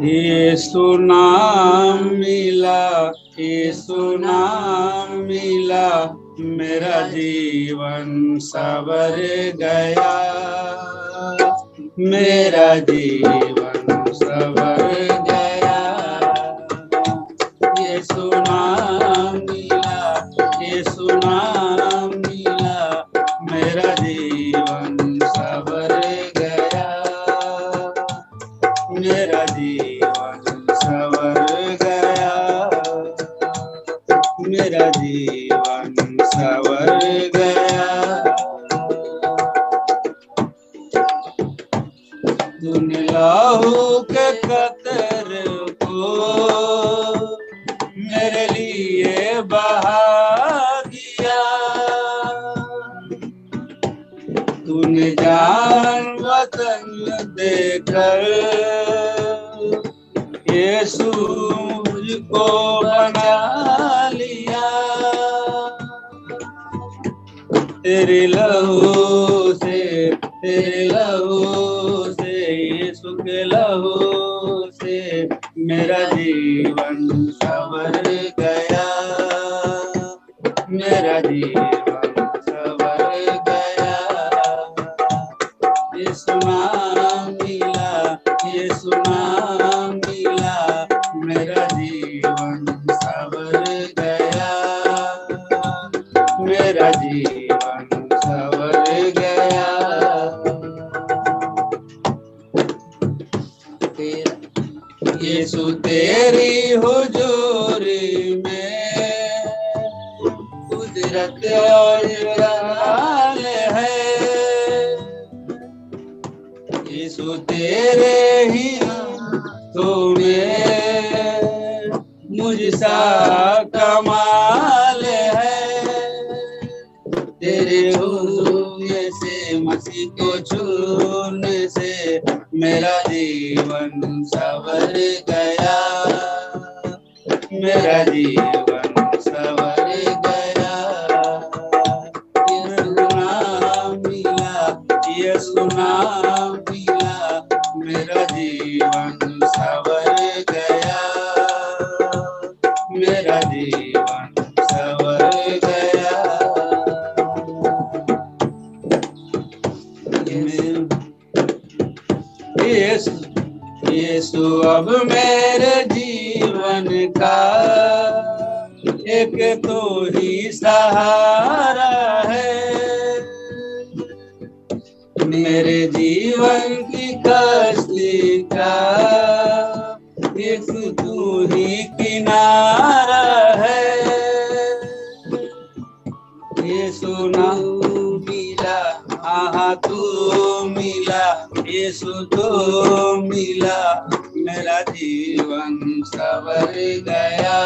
यीशु नाम मिला, यीशु नाम मिला, मेरा जीवन सवर गया, मेरा जीवन सवर गया। यीशु नाम मिला, यीशु नाम मिला, मेरा जीवन सवर गया, मेरा जीवन सवर गया, मेरा जीवन सवर गया। तूने लहू के कतरे को मेरे लिए बहा दिया, तूने जान वतन देकर यीशु मुझको बना लिया। तेरे लहू से, तेरे लहू से, यीशु के लहू से मेरा जीवन सवर गया, मेरा जीवन सवर गया। यीशु नाम मिला, यीशु नाम मिला, मेरा जीवन सवर गया, मेरा जीवन सवर गया। यीशु तेरी हुजूरी में कुदरत और जलाल है, यीशु तेरे ही हाथों में मुझसा कमाल है। तेरे हुजूर से मसीह को छूने से मेरा जीवन सवर गया, मेरा जीवन सवर गया। यीशु नाम मिला, यीशु नाम मिला, मेरा जीवन सवर गया, मेरा जीवन सवर गया। यीशु अब मेरे जीवन का एक तो ही सहारा है, मेरे जीवन की कश्ती का एक तू ही किनारा है। यीशु नाम मिला, आहा तू मिला, यीशु तो मिला, मेरा जीवन सवर गया,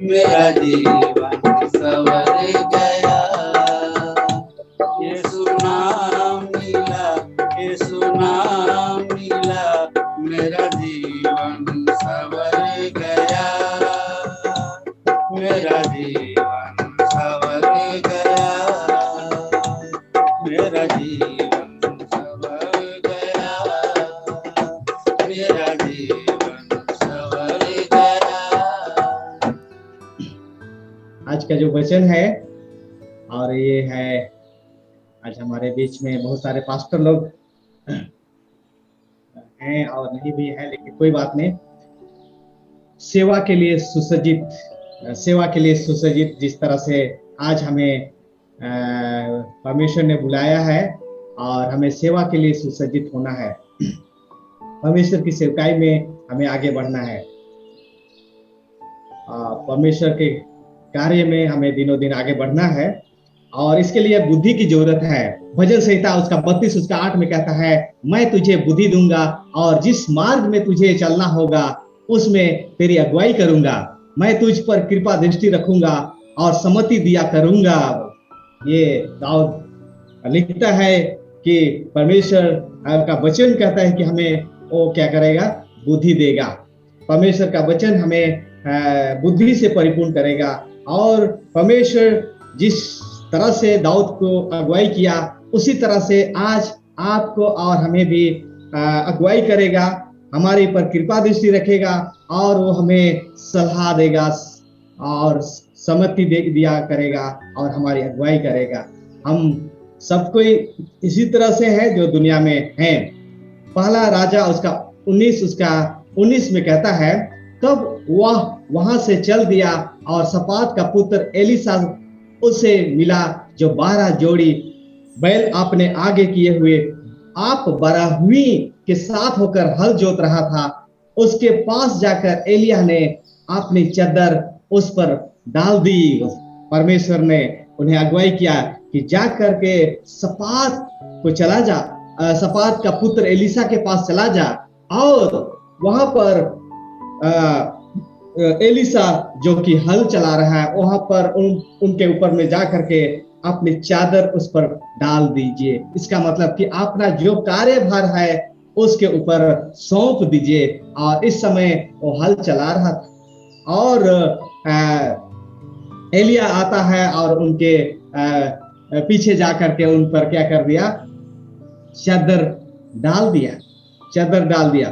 मेरा जीवन सवर गया। यीशु नाम मिला, यीशु नाम मिला, मेरा जीवन सवर गया, मेरा जीवन सवर गया, मेरा जीवन सवर गया, मेरा जीवन सवर गया। आज का जो वचन है, और ये है आज हमारे बीच में बहुत सारे पास्टर लोग हैं और नहीं भी है, लेकिन कोई बात नहीं। सेवा के लिए सुसज्जित, सेवा के लिए सुसज्जित जिस तरह से आज हमें परमेश्वर ने बुलाया है और हमें सेवा के लिए सुसज्जित होना है, परमेश्वर की सेवकाई में हमें आगे बढ़ना है, परमेश्वर के कार्य में हमें दिनों दिन आगे बढ़ना है, और इसके लिए बुद्धि की जरूरत है। भजन संहिता उसका 32 उसका 8 में कहता है, मैं तुझे बुद्धि दूंगा और जिस मार्ग में तुझे चलना होगा उसमें तेरी अगुवाई करूंगा, मैं तुझ पर कृपा दृष्टि रखूंगा और सम्मति दिया करूंगा। ये दाऊद लिखता है कि परमेश्वर का वचन कहता है कि हमें वो क्या करेगा, बुद्धि देगा। परमेश्वर का वचन हमें बुद्धि से परिपूर्ण करेगा, और परमेश्वर जिस तरह से दाऊद को अगुवाई किया उसी तरह से आज आपको और हमें भी अगुवाई करेगा, हमारे ऊपर कृपा दृष्टि रखेगा और वो हमें सलाह देगा और सम्मति दे दिया करेगा और हमारी अगुवाई करेगा। हम सब कोई इसी तरह से है जो दुनिया में है। पहला राजा उसका 19 में कहता है, तब वह वहां से चल दिया और सपात का पुत्र एलिसा उसे मिला, जो 12 जोड़ी बैल अपने आगे किए हुए आप बराहुई के साथ होकर हल जोत रहा था। उसके पास जाकर एलिय्याह ने अपनी चद्दर उस पर डाल दी। परमेश्वर ने उन्हें अगुवाई किया कि जा करके सपात को चला जा, सपात का पुत्र एलिसा के पास चला जा और वहां पर एलिसा जो कि हल चला रहा है वहां पर उनके ऊपर में जा करके अपनी चादर उस पर डाल दीजिए। इसका मतलब कि अपना जो कार्यभार है उसके ऊपर सौंप दीजिए। और इस समय वो हल चला रहा था और एलिया आता है और उनके पीछे जा करके उन पर क्या कर दिया, चादर डाल दिया।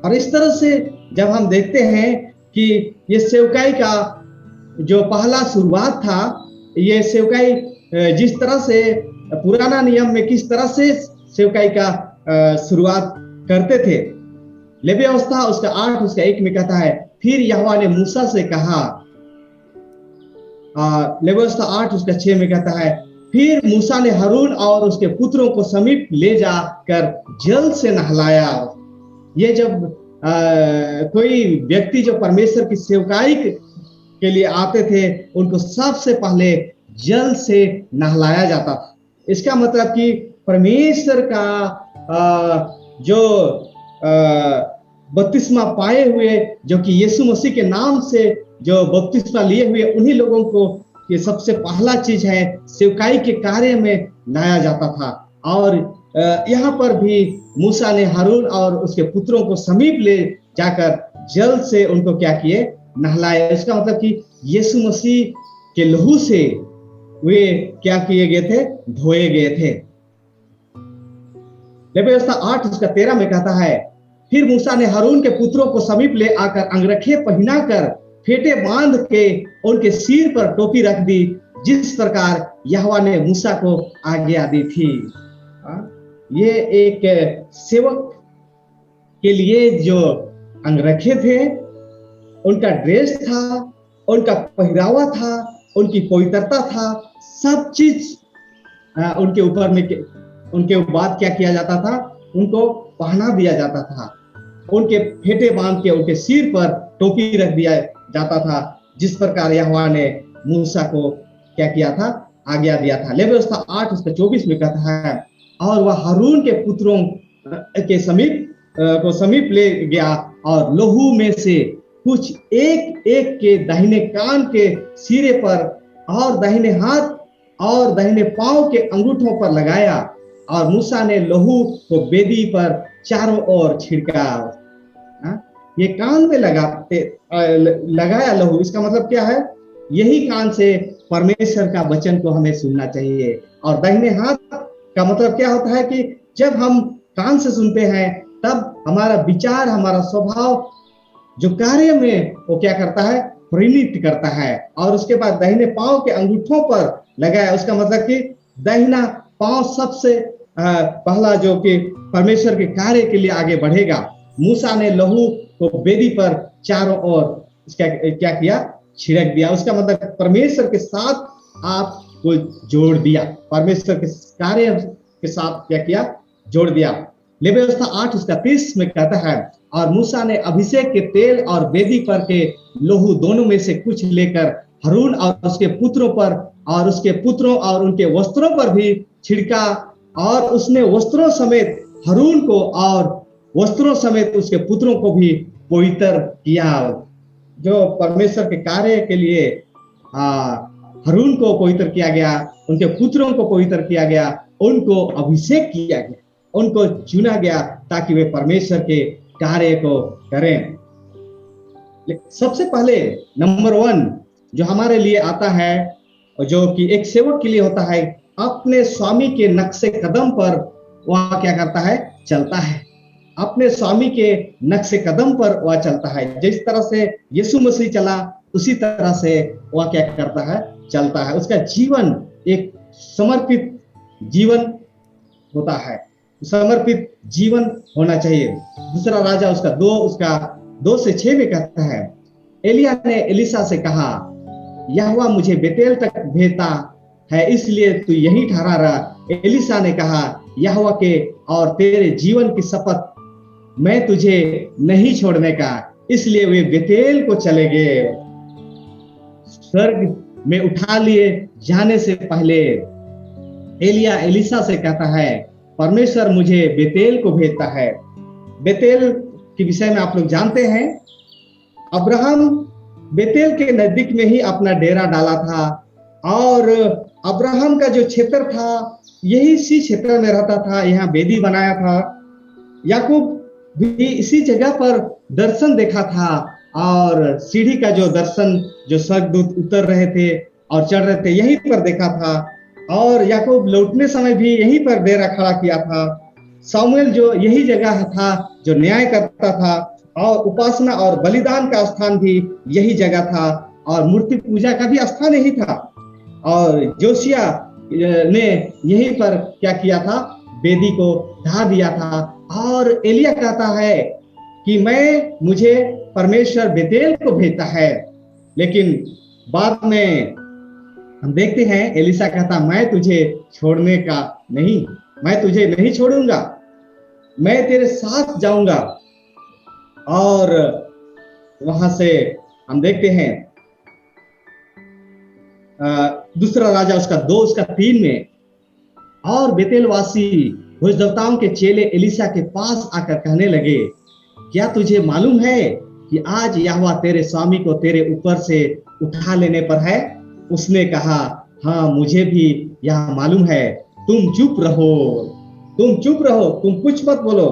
और इस तरह से जब हम देखते हैं कि ये सेवकाई का जो पहला शुरुआत था, ये सेवकाई जिस तरह से पुराना नियम में किस तरह से सेवकाई का शुरुआत करते थे। लेवी व्यवस्था उसका 8 उसका 1 में कहता है, फिर यहोवा ने मूसा से कहा। लेवी व्यवस्था 8 उसका 6 में कहता है, फिर मूसा ने हारून और उसके पुत्रों को समीप ले जाकर जल से नहलाया। ये जब कोई व्यक्ति जो परमेश्वर की सेवकाई के लिए आते थे, उनको सबसे पहले जल से नहलाया जाता था। इसका मतलब कि परमेश्वर का जो बपतिस्मा पाए हुए, जो कि यीशु मसीह के नाम से जो बपतिस्मा लिए हुए, उन्हीं लोगों को ये सबसे पहला चीज है सेवकाई के कार्य में लाया जाता था। और यहाँ पर भी मूसा ने हारून और उसके पुत्रों को समीप ले जाकर जल से उनको क्या किए, नहलाए। इसका मतलब कि यीशु मसीह के लहू से वे क्या किए गए थे, धोए गए थे। लेवी व्यवस्था 8 उसका 13 में कहता है, फिर मूसा ने हारून के पुत्रों को समीप ले आकर अंगरखे पहनाकर फेटे बांध के उनके सिर पर टोपी रख दी, जिस प्रकार यहोवा ने मूसा को आज्ञा दी थी। ये एक सेवक के लिए जो अंगरखे थे, उनका ड्रेस था, उनका पहरावा था, उनकी पवित्रता था, सब चीज उनके ऊपर में उनके बाद क्या किया जाता था, उनको पहना दिया जाता था। उनके फेटे बांध के उनके सिर पर टोपी रख दिया जाता था, जिस प्रकार यहोवा ने मूसा को क्या किया था, आज्ञा दिया था। लेवी व्यवस्था 8 उसका 24 में कहता है, और वह हारून के पुत्रों के समीप ले गया और लहू में से कुछ एक एक के दाहिने कान के सिरे पर और दाहिने हाथ और दाहिने पांव के अंगूठों पर लगाया, और मूसा ने लहू को वेदी पर चारों ओर छिड़का। ये कान में लगाया लहू, इसका मतलब क्या है, यही कान से परमेश्वर का वचन को हमें सुनना चाहिए। और दाहिने हाथ का मतलब क्या होता है कि जब हम कान से सुनते हैं तब हमारा विचार, हमारा स्वभाव जो कार्य में वो क्या करता है, परिणित करता है। और उसके बाद दाहिने पांव के अंगूठों पर लगाया, उसका मतलब कि दाहिना पांव सबसे पहला जो कि परमेश्वर के कार्य के लिए आगे बढ़ेगा। मूसा ने लहू को वेदी पर चारों ओर क्या किया, छिड़क दिया। उसका मतलब परमेश्वर के साथ आपको जोड़ दिया, परमेश्वर के कार्य के साथ क्या किया, जोड़ दिया। लेवी व्यवस्था 8 उसका 30 में कहता है, और मूसा ने अभिषेक के तेल और वेदी पर के लहू दोनों में से कुछ लेकर हारून और उसके पुत्रों पर और उसके पुत्रों और उनके वस्त्रों पर भी छिड़का, और उसने वस्त्रों समेत हारून को और वस्त्रों समेत उसके पुत्रों को भी पवित्र किया। जो परमेश्वर के कार्य के लिए हारून को पवित्र किया गया, उनके पुत्रों को पवित्र किया गया, उनको अभिषेक किया गया, उनको चुना गया ताकि वे परमेश्वर के कार्य को करें। सबसे पहले नंबर 1 जो हमारे लिए आता है, जो कि एक सेवक के लिए होता है, अपने स्वामी के नक्शे कदम पर वह क्या करता है, चलता है। अपने स्वामी के नक्शे कदम पर वह चलता है। जिस तरह से यीशु मसीह चला उसी तरह से वह क्या करता है, चलता है। उसका जीवन एक समर्पित जीवन होता है, समर्पित जीवन होना चाहिए। दूसरा राजा उसका 2 से 6 में कहता है, एलिया ने एलिसा से कहा, यहोवा मुझे बेतेल तक भेजता है, इसलिए तू यहीं ठहरा रह। एलिसा ने कहा, यहोवा के और तेरे जीवन की शपथ, मैं तुझे नहीं छोड़ने का। इसलिए वे बेतेल को चले गए। स्वर्ग में उठा लिए जाने से पहले एलिया एलिसा से कहता है, परमेश्वर मुझे बेतेल को भेजता है। बेतेल के विषय में आप लोग जानते हैं, अब्राहम बेतेल के नजदीक में ही अपना डेरा डाला था, और अब्राहम का जो क्षेत्र था यही इसी क्षेत्र में रहता था, यहाँ बेदी बनाया था। याकूब भी इसी जगह पर दर्शन देखा था, और सीढ़ी का जो दर्शन जो स्वर्गदूत उतर रहे थे और चढ़ रहे थे यहीं पर देखा था। और याकूब लौटने समय भी यहीं पर डेरा खड़ा किया था। सामुएल जो यही जगह था जो न्याय करता था, और उपासना और बलिदान का स्थान भी यही जगह था, और मूर्ति पूजा का भी स्थान यही था। और जोशिया ने यहीं पर क्या किया था, वेदी को ढा दिया था। और एलिया कहता है कि मुझे परमेश्वर बेतेल को भेजता है। लेकिन बाद में हम देखते हैं एलिसा कहता, मैं तुझे छोड़ने का नहीं, मैं तुझे नहीं छोड़ूंगा, मैं तेरे साथ जाऊंगा। और वहां से हम देखते हैं दूसरा राजा उसका 3 में, और बेतेलवासी भोजदेवताओं के चेले एलिसा के पास आकर कहने लगे, क्या तुझे मालूम है कि आज यहोवा तेरे स्वामी को तेरे ऊपर से उठा लेने पर है? उसने कहा, हाँ मुझे भी यह मालूम है। तुम चुप रहो, तुम कुछ मत बोलो।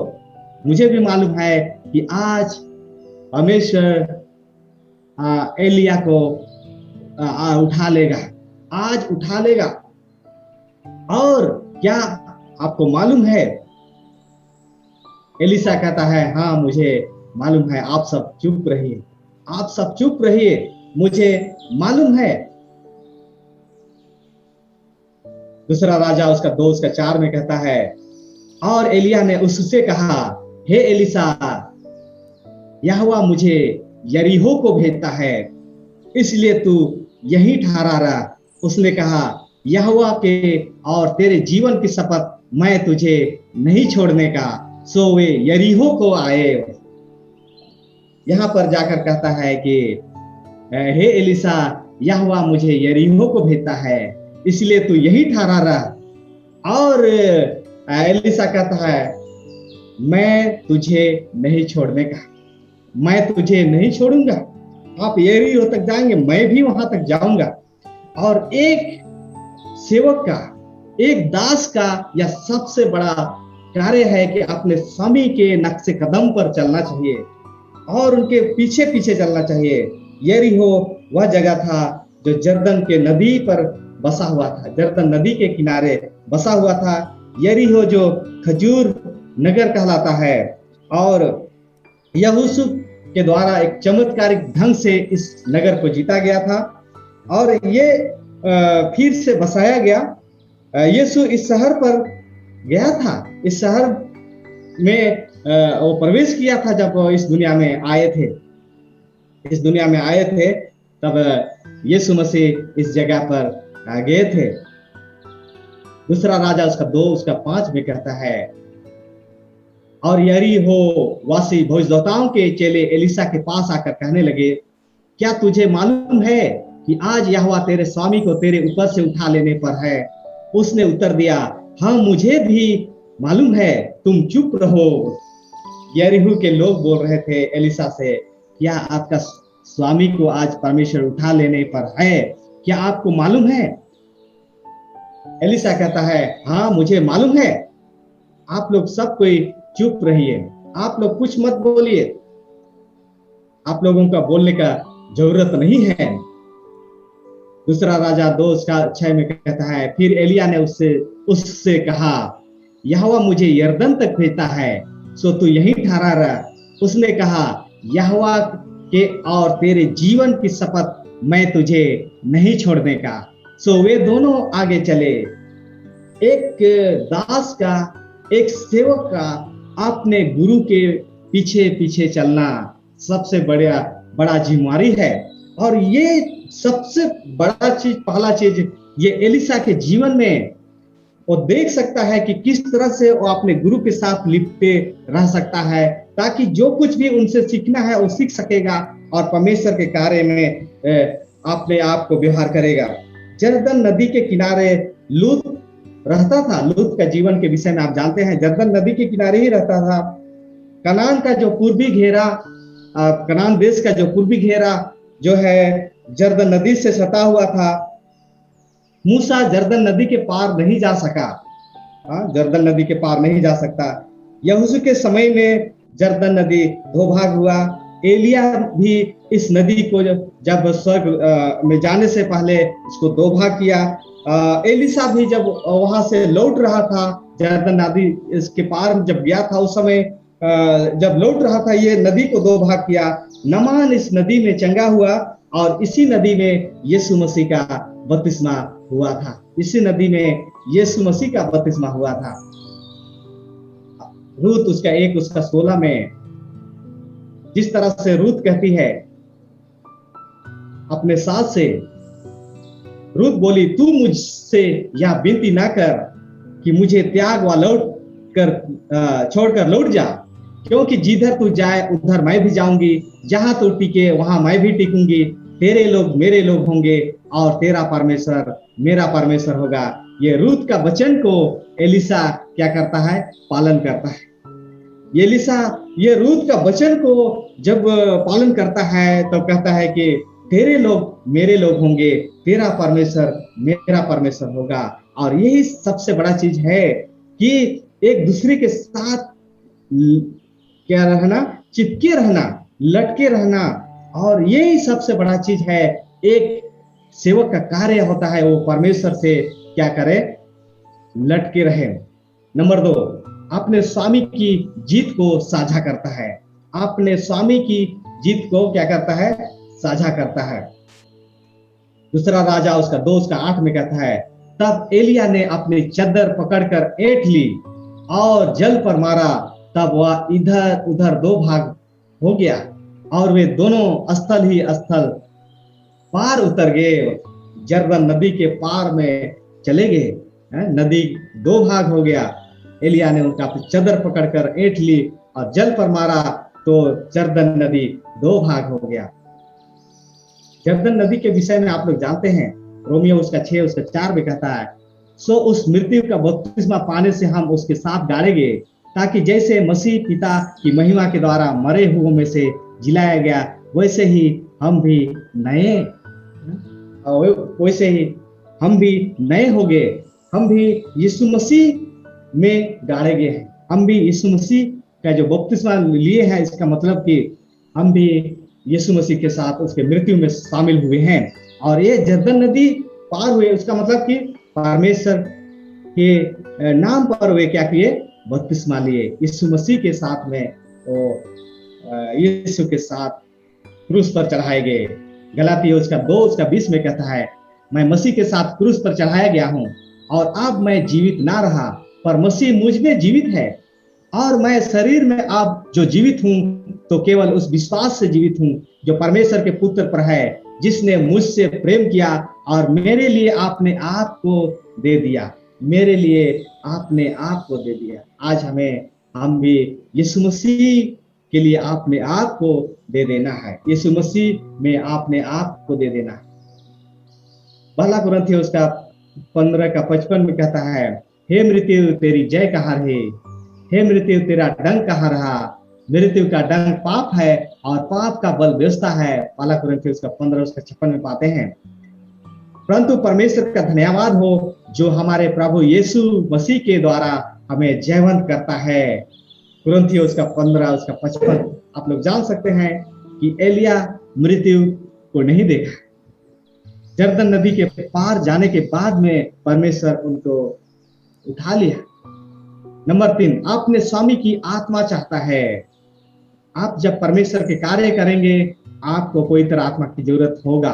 मुझे भी मालूम है कि आज परमेश्वर एलिया को उठा लेगा, आज उठा लेगा। और क्या आपको मालूम है? एलिसा कहता है, हाँ मुझे मालूम है। आप सब चुप रहिए, आप सब चुप रहिए, मुझे मालूम है। दूसरा राजा उसका 4 में कहता है, और एलिया ने उससे कहा, हे एलिसा, यहोवा मुझे यरीहो को भेजता है, इसलिए तू यहीं ठहरा रह। उसने कहा, यहोवा के और तेरे जीवन की शपथ, मैं तुझे नहीं छोड़ने का। सो वे यरीहो को आए। यहां पर जाकर कहता है कि हे एलिसा, यहोवा मुझे यरीहो को भेजता है, इसलिए तू यही ठहरा रह। और एलिसा कहता है, मैं तुझे नहीं छोड़ने का, मैं तुझे नहीं छोड़ूंगा। आप यरीहो तक जाएंगे, मैं भी वहां तक जाऊंगा। और एक सेवक का, एक दास का यह सबसे बड़ा कार्य है कि अपने स्वामी के नक्शे कदम पर चलना चाहिए और उनके पीछे पीछे चलना चाहिए। यरीहो वह जगह था जो जर्दन के नदी पर बसा हुआ था, जर्दन नदी के किनारे बसा हुआ था। यरीहो जो खजूर नगर कहलाता है, और यहोशू के द्वारा एक चमत्कारिक ढंग से इस नगर को जीता गया था और ये फिर से बसाया गया। यीशु इस शहर पर गया था, इस शहर में वो प्रवेश किया था जब इस दुनिया में आए थे, इस दुनिया में आए थे तब यीशु मसीह इस जगह पर गए थे। दूसरा राजा उसका 5 में कहता है, और यरीहो वासी भोजदेवताओं के चेले एलिसा के पास आकर कहने लगे, क्या तुझे मालूम है कि आज यहोवा तेरे स्वामी को तेरे ऊपर से उठा लेने पर है? उसने उत्तर दिया, हाँ मुझे भी मालूम है, तुम चुप रहो। यरीहो के लोग बोल रहे थे एलिसा से, क्या आपका स्वामी को आज परमेश्वर उठा लेने पर है? क्या आपको मालूम है? एलिसा कहता है, हाँ मुझे मालूम है। आप लोग सब कोई चुप रहिए, आप लोग कुछ मत बोलिए, आप लोगों का बोलने का जरूरत नहीं है। दूसरा राजा 2:6 में कहता है, फिर एलिया ने उससे कहा, यहोवा मुझे यरदन तक भेजता है, सो तू यहीं ठहरा रह। उसने कहा, यहोवा के और तेरे जीवन की शपथ, मैं तुझे नहीं छोड़ने का। सो वे दोनों आगे चले। एक दास का, एक सेवक का अपने गुरु के पीछे पीछे चलना सबसे बड़ा जिम्मेवारी है। और ये सबसे बड़ा चीज, पहला चीज, ये एलिशा के जीवन में वो देख सकता है कि किस तरह से वो अपने गुरु के साथ लिपटे रह सकता है, ताकि जो कुछ भी उनसे सीखना है वो सीख सकेगा और परमेश्वर के कार्य में अपने आप को व्यवहार करेगा। जर्दन नदी के किनारे लूत रहता था। लूत का जीवन के विषय में आप जानते हैं, जर्दन नदी के किनारे ही रहता था। कनान का जो पूर्वी घेरा, कनान देश का जो पूर्वी घेरा जो है जर्दन नदी से सटा हुआ था। मूसा जर्दन नदी के पार नहीं जा सका। जर्दन नदी के पार नहीं जा सकता। यहोशू के समय में जर्दन नदी दो भाग हुआ। एलिया भी इस नदी को जब स्वर्ग में जाने से पहले इसको दो भाग किया। एलिशा भी जब वहां से लौट रहा था, जर्दन नदी इसके पार जब गया था, उस समय जब लौट रहा था, ये नदी को दो भाग किया। नमान इस नदी में चंगा हुआ और इसी नदी में यीशु मसीह का बपतिस्मा हुआ था। इसी नदी में यीशु मसीह का बपतिस्मा हुआ था। रूत उसका 1:16 में जिस तरह से रूत कहती है अपने सास से, रूत बोली, तू मुझसे यह विनती ना कर कि मुझे त्याग व छोड़कर लौट जा, क्योंकि जिधर तू जाए उधर मैं भी जाऊंगी, जहां तू टिके वहां मैं भी टिकूंगी। तेरे लोग मेरे लोग होंगे और तेरा परमेश्वर मेरा परमेश्वर होगा। ये रूत का वचन को एलिशा क्या करता है? पालन करता है। एलिशा ये रूत का वचन को जब पालन करता है तो कहता है कि तेरे लोग मेरे लोग होंगे, तेरा परमेश्वर मेरा परमेश्वर होगा। और यही सबसे बड़ा चीज है कि एक दूसरे के साथ क्या रहना, चिपके रहना, लटके रहना। और यही सबसे बड़ा चीज है। एक सेवक का कार्य होता है वो परमेश्वर से क्या करे? लटके रहे। नंबर 2, अपने स्वामी की जीत को साझा करता है। अपने स्वामी की जीत को क्या करता है? साझा करता है। दूसरा राजा उसका 2:8 में कहता है, तब एलिया ने अपनी चद्दर पकड़कर ऐंठ ली और जल पर मारा, तब वह इधर उधर दो भाग हो गया और वे दोनों स्थल ही स्थल पार उतर गए, जर्दन नदी के पार में चले गए। नदी दो भाग हो गया। एलिया ने उनका चद्दर पकड़कर ऐंठ ली और जल पर मारा तो जर्दन नदी दो भाग हो गया। जर्दन नदी के विषय में आप लोग जानते हैं, रोमियो उसका 6:4 में कहता है, सो उस मृत्यु का बपतिस्मा पाने से हम उसके साथ गाड़े गए, ताकि जैसे मसीह पिता की महिमा के द्वारा मरे हुओं में से जिलाया गया, वैसे ही हम भी नए हो गए। हम भी यीशु मसीह में गाड़े गए हैं। हम भी यीशु मसीह का जो बपतिस्मा लिए हैं, इसका मतलब कि हम भी यीशु मसीह के साथ उसके मृत्यु में शामिल हुए हैं। और ये जर्दन नदी पार हुए, उसका मतलब कि परमेश्वर के नाम पर वे क्या किए? बपतिस्मा लिए। यीशु मसीह के साथ में यीशु के साथ क्रूस पर चढ़ाए गए। गलाती उसका 2:20 में कहता है, मैं मसीह के साथ क्रूस पर चढ़ाया गया हूं और अब मैं जीवित ना रहा, पर मसीह मुझ में जीवित है। और मैं शरीर में अब जो जीवित हूं तो केवल उस विश्वास से जीवित हूं जो परमेश्वर के पुत्र पर है, जिसने मुझसे प्रेम किया और मेरे लिए अपने आप को दे दिया। मेरे लिए अपने आप को दे दिया। आज हम भी यीशु मसीह के लिए अपने आप को दे देना है। यीशु मसीह में अपने आप को दे देना है। पहला कुरिन्थियों उसका 15:55 में कहता है, हे मृत्यु तेरी जय कहाँ रही? हे मृत्यु तेरा डंक कहाँ रहा? मृत्यु का डंक पाप है और पाप का बल व्यवस्था है। पहला कुरिन्थियों उसका 15:56 में पाते हैं। परंतु परमेश्वर का धन्यवाद हो जो हमारे प्रभु यीशु मसीह के द्वारा हमें जयवंत करता है। कुरिन्थियों उसका 15:55 आप लोग जान सकते हैं कि एलिया मृत्यु को नहीं देखा। जर्दन नदी के पार जाने के बाद में परमेश्वर उनको उठा लिया। नंबर 3, अपने स्वामी की आत्मा चाहता है। आप जब परमेश्वर के कार्य करेंगे, आपको पवित्र आत्मा की जरूरत होगा।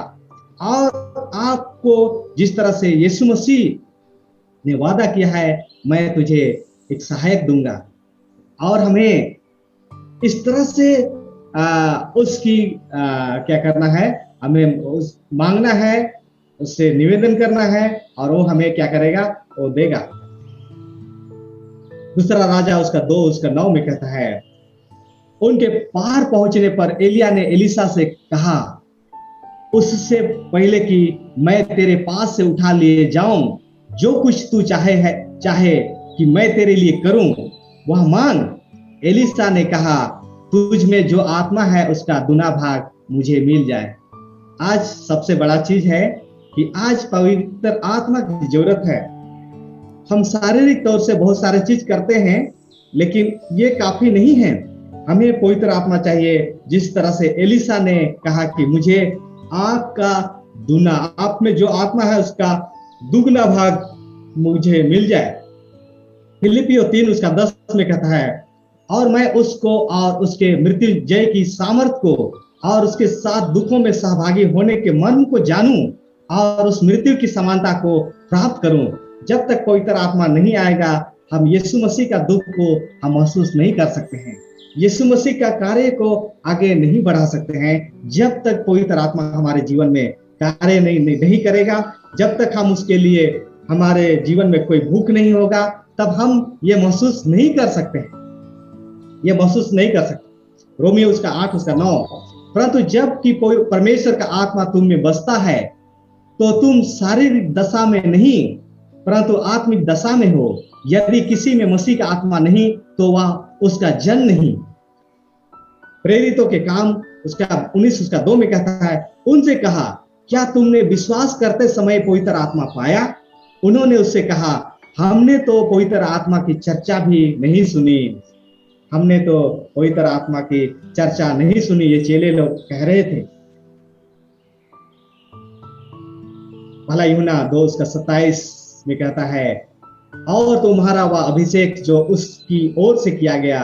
और आपको जिस तरह से यीशु मसीह ने वादा किया है, मैं तुझे एक सहायक दूंगा, और हमें इस तरह से उसकी क्या करना है, हमें उस मांगना है, उससे निवेदन करना है, और वो हमें क्या करेगा, वो देगा। दूसरा राजा उसका 2 उसका 9 में कहता है, उनके पार पहुंचने पर एलिया ने एलिसा से कहा, उससे पहले कि मैं तेरे पास से उठा लिए जाऊं, जो कुछ तू चाहे कि मैं तेरे लिए करूं, वह मांग। एलिसा ने कहा, तुझ में जो आत्मा है उसका दुना भाग मुझे मिल जाए। आज सबसे बड़ा चीज है कि आज पवित्र आत्मा की जरूरत है। हम शारीरिक तौर से बहुत सारे चीज करते हैं, लेकिन ये काफी नहीं है। हमें पवित्र आत्मा चाहिए, जिस तरह से एलिसा ने कहा कि मुझे आपका दुना, आप में जो आत्मा है उसका दुगना भाग मुझे मिल जाए। फिलिपियो 3 उसका 10 में कहता है, और मैं उसको और उसके मृत्युंजय की सामर्थ को और उसके साथ दुखों में सहभागी होने के मर्म को जानूं, और उस मृत्यु की समानता को प्राप्त करूं। जब तक पवित्र आत्मा नहीं आएगा, हम यीशु मसीह का दुख को हम महसूस नहीं कर सकते हैं, यीशु मसीह का कार्य को आगे नहीं बढ़ा सकते हैं। जब तक पवित्र आत्मा हमारे जीवन में कार्य नहीं करेगा, जब तक हम उसके लिए हमारे जीवन में कोई भूख नहीं होगा, तब हम ये महसूस नहीं कर सकते हैं, ये महसूस नहीं कर सकते। रोमियो उसका 8 उसका 9, परंतु जब कि परमेश्वर का आत्मा तुम में बसता है, तो तुम शारीरिक दशा में नहीं परंतु आत्मिक दशा में हो। यदि किसी में मसीह का आत्मा नहीं, तो वह उसका जन नहीं। प्रेरितों के काम उसका 19 उसका 2 में कहता है, उनसे कहा, क्या तुमने विश्वास करते समय पवित्र आत्मा पाया? उन्होंने उससे कहा, हमने तो पवित्र आत्मा की चर्चा भी नहीं सुनी। हमने तो पवित्र आत्मा की चर्चा नहीं सुनी, ये चेले लोग कह रहे थे। भला यूहन्ना 2 उसका 27 में कहता है, और तुम्हारा वह अभिषेक जो उसकी ओर से किया गया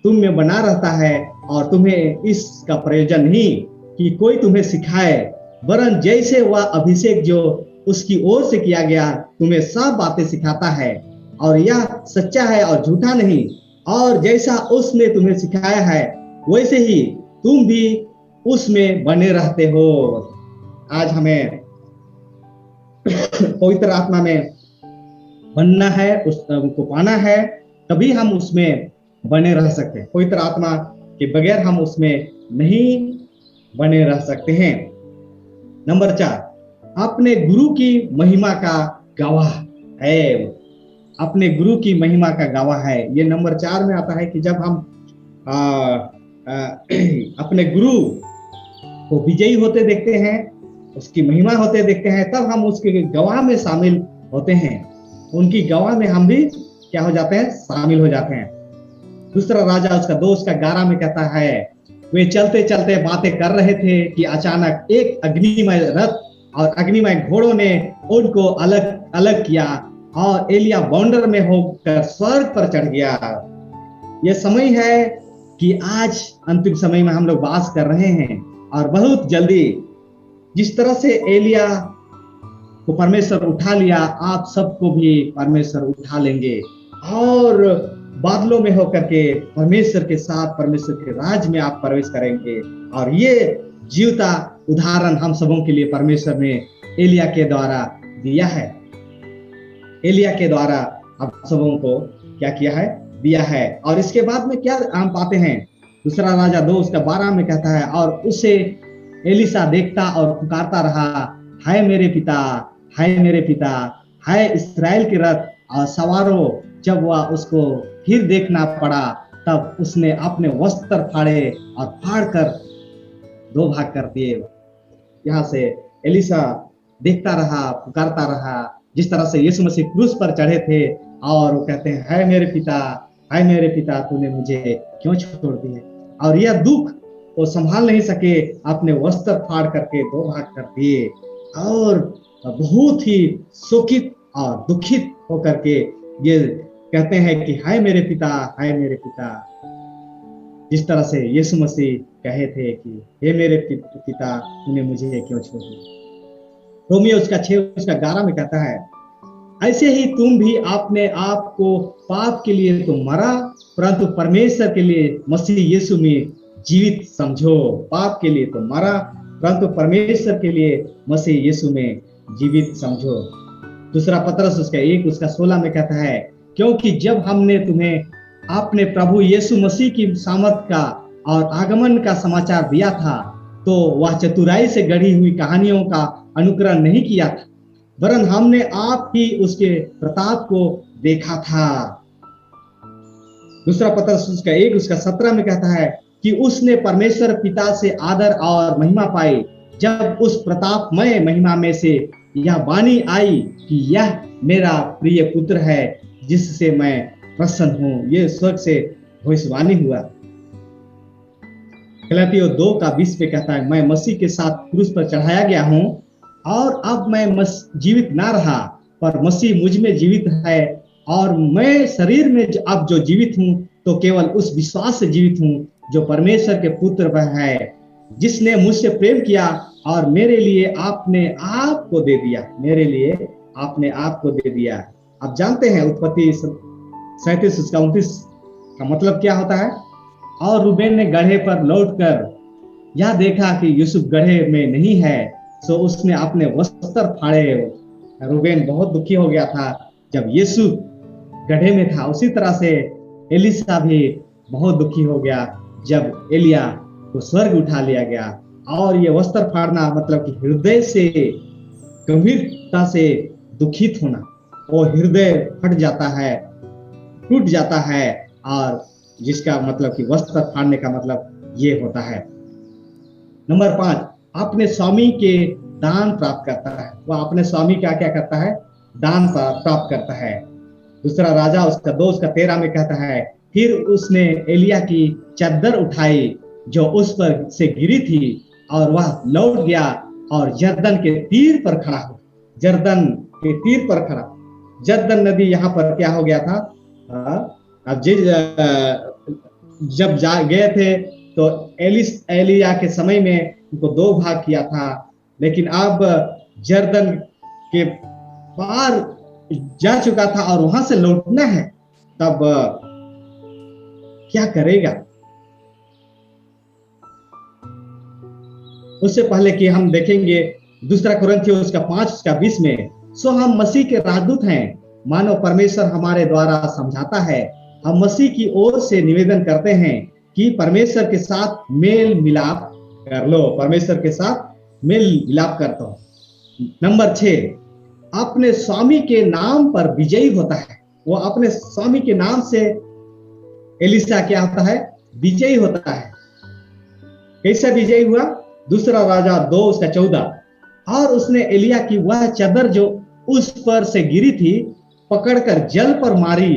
तुम में बना रहता है, और तुम्हें इसका प्रयोजन नहीं कि कोई तुम्हें सिखाए, वरन जैसे वह अभिषेक जो उसकी ओर से किया गया तुम्हें सब बातें सिखाता है, और यह सच्चा है और झूठा नहीं। और जैसा उसने तुम्हें सिखाया है, वैसे ही तुम भी उसमें बने रहते हो। आज हमें पवित्र आत्मा में बनना है, उसको पाना है, तभी हम उसमें बने रह सकते हैं। पवित्र आत्मा के बगैर हम उसमें नहीं बने रह सकते हैं। नंबर 4, अपने गुरु की महिमा का गवाह है। अपने गुरु की महिमा का गवाह है, ये नंबर 4 में आता है कि जब हम अपने गुरु को विजयी होते देखते हैं, उसकी महिमा होते देखते हैं, तब हम उसके गवाह में शामिल होते हैं। उनकी गवाह में हम भी क्या हो जाते हैं, शामिल हो जाते हैं। दूसरा राजा उसका 2 उसका 11 में कहता है, वे चलते चलते बातें कर रहे थे कि अचानक एक अग्निमय रथ और अग्निमय घोड़ों ने उनको अलग अलग किया, और एलिया बाउंडर में होकर स्वर्ग पर चढ़ गया। यह समय है कि आज अंतिम समय में हम लोग वास कर रहे हैं, और बहुत जल्दी जिस तरह से एलिया को परमेश्वर उठा लिया, आप सबको भी परमेश्वर उठा लेंगे, और बादलों में होकर के परमेश्वर के साथ परमेश्वर के राज में आप प्रवेश करेंगे। और ये जीवता उदाहरण हम सबों के लिए परमेश्वर ने एलिया के द्वारा दिया है। एलिया के द्वारा आप सबों को क्या किया है, दिया है। और इसके बाद में क्या हम पाते हैं, दूसरा राजा 2 उसका 12 में कहता है, और उसे एलिसा देखता और पुकारता रहा, हाय मेरे पिता, हाय मेरे पिता, हाय इस्राएल के रथ और सवारों। जब वह उसको फिर देखना पड़ा, तब उसने अपने वस्त्र फाड़े और फाड़ कर 2 भाग कर दिए। यहाँ से एलिसा देखता रहा, पुकारता रहा, जिस तरह से यीशु मसीह क्रूस पर चढ़े थे, और वो कहते हैं, हाय मेरे पिता, हाय मेरे पिता, तूने मुझे क्यों छोड़ दिया। और यह दुख वो संभाल नहीं सके, अपने वस्त्र फाड़ करके 2 भाग कर दिए, और बहुत ही शोकित और दुखित होकर के ये कहते हैं कि हाय मेरे पिता, हाय मेरे पिता। जिस तरह से यीशु मसीह कहे थे कि हे मेरे पिता, तूने मुझे क्यों छोड़ दिया। रोमियो उसका 6 उसका 11 में कहता है, ऐसे ही तुम भी अपने आप को पाप के लिए तो मरा, परंतु परमेश्वर के लिए मसीह यीशु में जीवित समझो। पाप के लिए तो मरा, परंतु परमेश्वर के लिए मसीह यीशु में जीवित समझो। दूसरा पतरस उसका 1 उसका 16 में कहता है, क्योंकि जब हमने तुम्हें अपने प्रभु यीशु मसीह की सामर्थ का और आगमन का समाचार दिया था, तो वह चतुराई से गढ़ी हुई कहानियों का अनुकरण नहीं किया था, वरन हमने आप ही उसके प्रताप को देखा था। दूसरा पतरस उसका 1 उसका 17 में कहता है कि उसने परमेश्वर पिता से आदर और महिमा पाई, जब उस प्रतापमय महिमा में से यह वाणी आई कि यह मेरा प्रिय पुत्र है, जिससे मैं प्रसन्न हूं। ये स्वर्ग से भविष्यवाणी हुआ। गलातियों 2 का 20 पे कहता है, मैं मसीह के साथ क्रूस पर चढ़ाया गया हूं, और अब मैं जीवित ना रहा, पर मसीह मुझ में जीवित है, और मैं शरीर में अब जो जीवित हूं तो केवल उस विश्वास से जीवित हूं जो परमेश्वर के पुत्र वह है, जिसने मुझसे प्रेम किया और मेरे लिए आपने आप को दे दिया। मेरे लिए आपने आप को दे दिया। आप जानते हैं उत्पत्ति 37 उसका 29 का मतलब क्या होता है। और रूबेन ने गड्ढे पर लौटकर यह देखा कि यूसुफ गड्ढे में नहीं है, सो उसने अपने वस्त्र फाड़े। रूबेन बहुत दुखी हो गया था जब यूसुफ गड्ढे में था। उसी तरह से एलिशा भी बहुत दुखी हो गया जब एलिया को स्वर्ग उठा लिया गया। और ये वस्त्र फाड़ना मतलब कि हृदय से गंभीरता से दुखित होना, वो हृदय फट जाता है, टूट जाता है, और जिसका मतलब कि वस्त्र फाड़ने का मतलब ये होता है। नंबर 5, अपने स्वामी के दान प्राप्त करता है। वह अपने स्वामी का क्या करता है? दान प्राप्त करता है। दूसरा राजा उसका 2 उसका 13 में कहता है, फिर उसने एलिया की चद्दर उठाई जो उस पर से गिरी थी, और वह लौट गया और जर्दन के तीर पर खड़ा हो। जर्दन के तीर पर खड़ा। जर्दन नदी यहाँ पर क्या हो गया था? अब जब गए थे तो एलिया के समय में उनको 2 भाग किया था, लेकिन अब जर्दन के पार जा चुका था और वहां से लौटना है, तब क्या करेगा? उससे पहले कि हम देखेंगे दूसरा कुरिन्थियों उसका 5 उसका 20 में, सो हम मसीह के राजदूत हैं, मानो परमेश्वर हमारे द्वारा समझाता है। हम मसीह की ओर से निवेदन करते हैं कि परमेश्वर के साथ मेल मिलाप कर लो। परमेश्वर के साथ मेल मिलाप करता हो। नंबर 6, अपने स्वामी के नाम पर विजयी होता है। वो अपने स्वामी के नाम से एलिशा क्या होता है? विजयी होता है। कैसे विजयी हुआ? दूसरा राजा 2 उसका 14, और उसने एलिया की वह चदर जो उस पर से गिरी थी पकड़कर जल पर मारी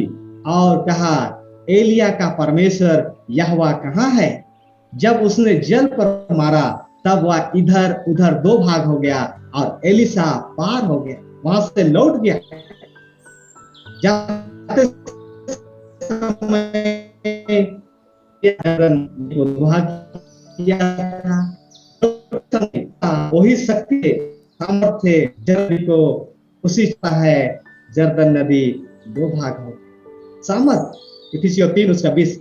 और कहा, एलिया का परमेश्वर यहोवा कहाँ है? जब उसने जल पर मारा तब वह इधर उधर 2 भाग हो गया और एलिशा पार हो गया, वहां से लौट गया। जाते समय वही शक्ति सामर्थ्य जर्दन को उसी है, जर्दन नदी 2 भाग हो। सामर्थ इफिसियों 3 उसका 20,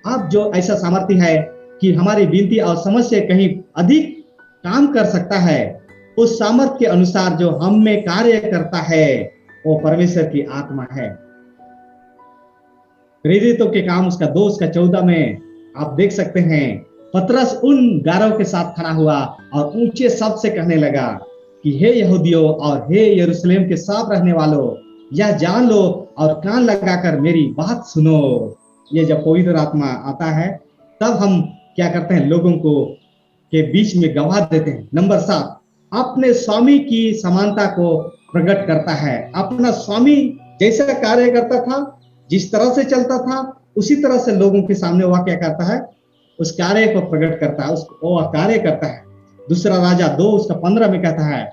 अब जो ऐसा सामर्थ्य है कि हमारी विनती और समझ से कहीं अधिक काम कर सकता है, उस सामर्थ्य के अनुसार जो हम में कार्य करता है वो परमेश्वर की आत्मा है। प्रेरितों के काम उसका 2 उसका 14 में आप देख सकते हैं, पतरस उन गारों के साथ खड़ा हुआ और ऊंचे शब्द से कहने लगा कि हे यहूदियों और हे यरूशलेम के साथ रहने वालों, यह जान लो और कान लगाकर मेरी बात सुनो। ये जब पवित्र आत्मा आता है तब हम क्या करते हैं? लोगों को के बीच में गवाह देते हैं। नंबर 7, अपने स्वामी की समानता को प्रकट करता है। अपना स्वामी जैसा कार्य करता था, जिस तरह से चलता था, उसी तरह से लोगों के सामने वह क्या करता है? उस कार्य को प्रकट करता है, वो कार्य करता है। दूसरा राजा 2 उसका 15 में कहता है,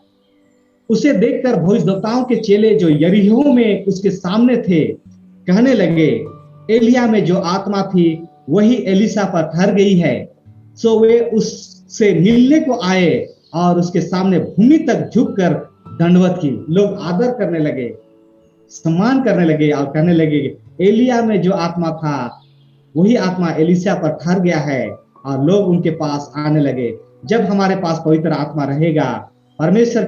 उसे देखकर भविष्यद्वक्ताओं के चेले जो यरीहो में उसके सामने थे कहने लगे, एलिया में जो आत्मा थी वही एलिशा पर ठहर गई है। सो वे उससे मिलने को आए और उसके सामने भूमि तक झुककर दंडवत की। लोग आदर करने लगे, सम्मान करने लगे और कहने लगे, एलिया में जो आत्मा था वही आत्मा एलिशा पर ठहर गया है। और लोग उनके पास आने लगे। जब हमारे पास पवित्र आत्मा रहेगा, परमेश्वर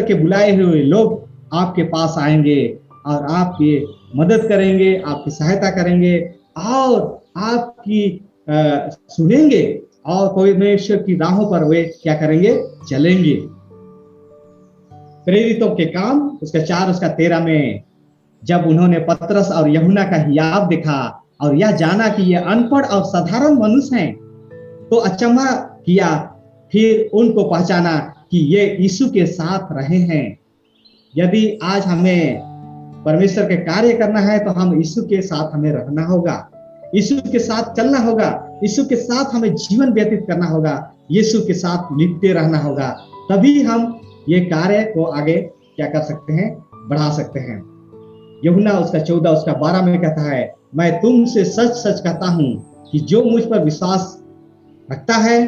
के बुलाए हुए लोग आपके पास आएंगे और आपकी मदद करेंगे, आपकी सहायता करेंगे और आपकी सुनेंगे और परमेश्वर की राहों पर वे क्या करेंगे, चलेंगे। प्रेरितों के काम उसका 4 उसका 13 में जब उन्होंने पतरस और यूहन्ना का हियाव देखा और यह जाना कि ये अनपढ़ और साधारण मनुष्य हैं, तो अचंभा किया। फिर उनको पहचाना कि ये यीशु के साथ रहे हैं। यदि आज हमें परमेश्वर के कार्य करना है तो हम यीशु के साथ हमें रहना होगा, यीशु के साथ चलना होगा, यीशु के साथ हमें जीवन व्यतीत करना होगा, यीशु के साथ लिपटे रहना होगा। तभी हम ये कार्य को आगे क्या कर सकते हैं, बढ़ा सकते हैं। यूहन्ना उसका 14 उसका 12 में कहता है, मैं तुमसे सच सच कहता हूं कि जो मुझ पर विश्वास रखता है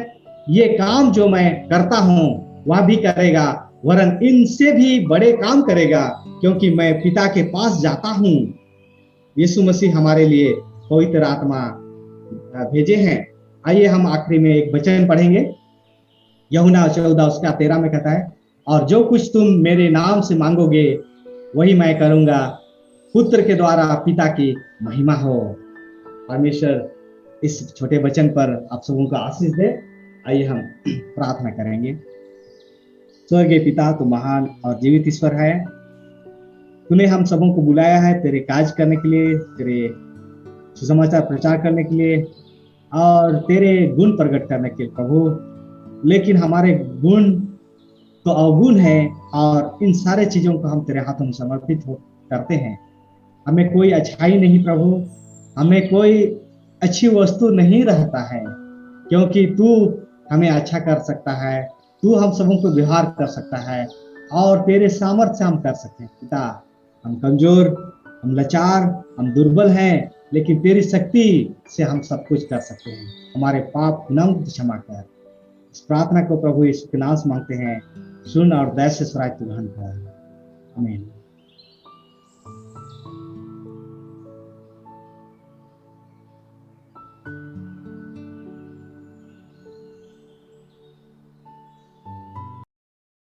ये काम जो मैं करता हूं वह भी करेगा, वरन इनसे भी बड़े काम करेगा, क्योंकि मैं पिता के पास जाता हूं। यीशु मसीह हमारे लिए पवित्र आत्मा भेजे हैं। आइए हम आखिरी में एक वचन पढ़ेंगे। यूहन्ना 14 उसका 13 में कहता है, और जो कुछ तुम मेरे नाम से मांगोगे वही मैं करूंगा, पुत्र के द्वारा पिता की महिमा हो। परमेश्वर इस छोटे वचन पर आप सबों को आशीष दे। आइए हम प्रार्थना करेंगे। स्वर्गीय पिता, तू महान और जीवित ईश्वर है। तूने हम सबों को बुलाया है तेरे काज करने के लिए, तेरे सुसमाचार प्रचार करने के लिए और तेरे गुण प्रकट करने के लिए प्रभु। लेकिन हमारे गुण तो अवगुण है और इन सारे चीजों को हम तेरे हाथों में समर्पित करते हैं। हमें कोई अच्छाई नहीं प्रभु, हमें कोई अच्छी वस्तु नहीं रहता है, क्योंकि तू हमें अच्छा कर सकता है, तू हम सबों को व्यवहार कर सकता है और तेरे सामर्थ्य से हम कर सकते हैं। पिता, हम कमजोर, हम लाचार, हम दुर्बल हैं, लेकिन तेरी शक्ति से हम सब कुछ कर सकते हैं। हमारे पाप नम क्षमा कर। इस प्रार्थना को प्रभु यीशु के नाम से मांगते हैं, सुन और दया से स्वराज तू ग्रहण कर। आमीन।